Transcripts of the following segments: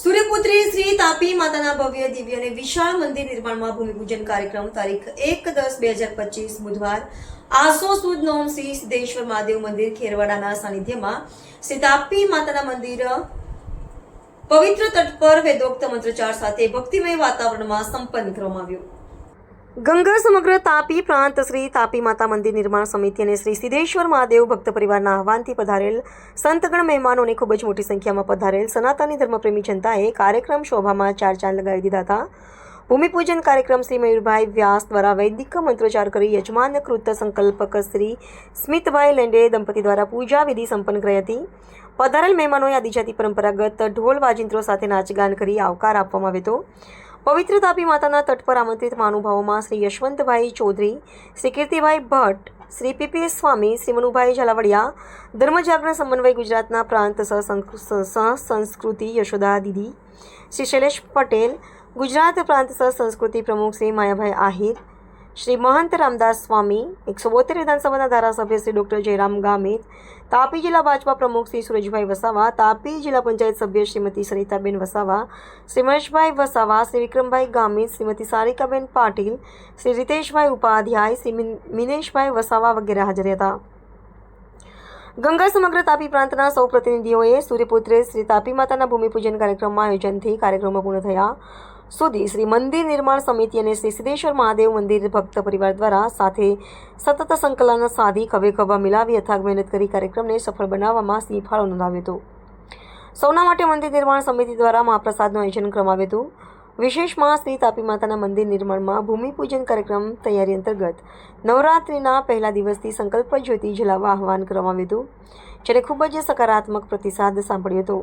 સૂર્યપુત્રી શ્રી તાપી માતાના ભવ્ય દિવ્ય અને વિશાળ મંદિર નિર્માણમાં ભૂમિપૂજન કાર્યક્રમ તારીખ 1-10-2025 બુધવાર આસો સુદ નોમ શ્રી સિદ્ધેશ્વર મહાદેવ મંદિર ખેરવાડાના સાનિધ્યમાં શ્રી તાપી માતાના મંદિર પવિત્ર તટ પર વેદોક્ત મંત્રોચ્ચાર સાથે ભક્તિમય વાતાવરણમાં સંપન્ન કરવામાં આવ્યું. ગંગા સમગ્ર તાપી પ્રાંત શ્રી તાપી માતા મંદિર નિર્માણ સમિતિ અને શ્રી સિદ્ધેશ્વર મહાદેવ ભક્ત પરિવારના આહવાનથી પધારેલ સંતગણ મહેમાનોને ખૂબ જ મોટી સંખ્યામાં પધારેલ સનાતની ધર્મપ્રેમી જનતાએ કાર્યક્રમ શોભામાં ચાર ચાંદ લગાવી દીધા હતા. ભૂમિપૂજન કાર્યક્રમ શ્રી મયુરભાઈ વ્યાસ દ્વારા વૈદિક મંત્રોચ્ચાર કરી યજમાન કૃત સંકલ્પક શ્રી સ્મિતભાઈ લેંડે દંપતી દ્વારા પૂજા વિધિ સંપન્ન કરી હતી. પધારેલ મહેમાનોએ આદિજાતિ પરંપરાગત ઢોલ વાજિંત્રો સાથે નાચગાન કરી આવકાર આપવામાં આવ્યો હતો. પવિત્ર તાપી માતાના તટ પર આમંત્રિત મહાનુભાવોમાં શ્રી યશવંતભાઈ ચૌધરી, શ્રી કીર્તિભાઈ ભટ્ટ, શ્રી પીપીએસ સ્વામી, શ્રી મનુભાઈ ઝાલાવડિયા, ધર્મજાગરણ સમન્વય ગુજરાતના પ્રાંત સંસ્કૃતિ યશોદા દીદી, શ્રી શૈલેષ પટેલ, ગુજરાત પ્રાંત સંસ્કૃતિ પ્રમુખ શ્રી માયાભાઈ આહિર, શ્રી મહંત રામદાસ સ્વામી, 172 વિધાનસભાના ધારાસભ્ય શ્રી ડૉક્ટર જયરામ ગામિત, તાપી જિલ્લા ભાજપા પ્રમુખ શ્રી સુરજભાઈ વસાવા, તાપી જિલ્લા પંચાયત સભ્ય શ્રીમતી સરિતાબેન વસાવા, શ્રી મહેશભાઈ વસાવા, શ્રી વિક્રમભાઈ ગામિત, શ્રીમતી સારિકાબેન પાટીલ, શ્રી રીતેશભાઈ ઉપાધ્યાય, શ્રી મિનેશભાઈ વસાવા વગેરે હાજર હતા. ગંગા સમગ્ર તાપી પ્રાંતના સૌ પ્રતિનિધિઓએ સૂર્યપુત્રે શ્રી તાપી માતાના ભૂમિપૂજન કાર્યક્રમમાં આયોજનથી કાર્યક્રમો પૂર્ણ થયા સુધી શ્રી મંદિર નિર્માણ સમિતિ અને શ્રી સિદ્ધેશ્વર મહાદેવ મંદિર ભક્ત પરિવાર દ્વારા સાથે સતત સંકલન સાધી ખભે ખભા મિલાવી અથાગ મહેનત કરી કાર્યક્રમને સફળ બનાવવામાં સિંહ ફાળો નોંધાવ્યો હતો. સૌના માટે મંદિર નિર્માણ સમિતિ દ્વારા મહાપ્રસાદનું આયોજન કરવામાં આવ્યું હતું. વિશેષમાં શ્રી તાપી માતાના મંદિર નિર્માણમાં ભૂમિપૂજન કાર્યક્રમ તૈયારી અંતર્ગત નવરાત્રિના પહેલા દિવસથી સંકલ્પ જ્યોતિ જલાવવા આહવાન કરવામાં આવ્યું હતું, જેને ખૂબ જ સકારાત્મક પ્રતિસાદ સાંપડ્યો હતો.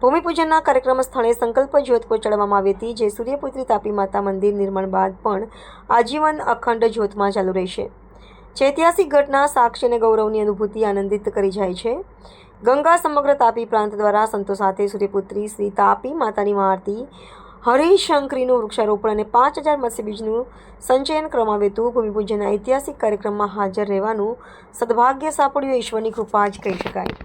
ભૂમિપૂજનના કાર્યક્રમ સ્થળે સંકલ્પ જ્યોત પહોંચાડવામાં આવી હતી, જે સૂર્યપુત્રી તાપી માતા મંદિર નિર્માણ બાદ પણ આજીવન અખંડ જ્યોતમાં ચાલુ રહેશે. જે ઐતિહાસિક ઘટના સાક્ષી અને ગૌરવની અનુભૂતિ આનંદિત કરી જાય છે. ગંગા સમગ્ર તાપી પ્રાંત દ્વારા સંતો સાથે સૂર્યપુત્રી શ્રી તાપી માતાની મહાઆરતી, હરિશંકરીનું વૃક્ષારોપણ અને 5000 મત્સ્ય બીજનું સંચયન કરવામાં આવ્યું હતું. ભૂમિપૂજનના ઐતિહાસિક કાર્યક્રમમાં હાજર રહેવાનું સદભાગ્ય સાંપડ્યું ઈશ્વરની કૃપા જ કહી શકાય.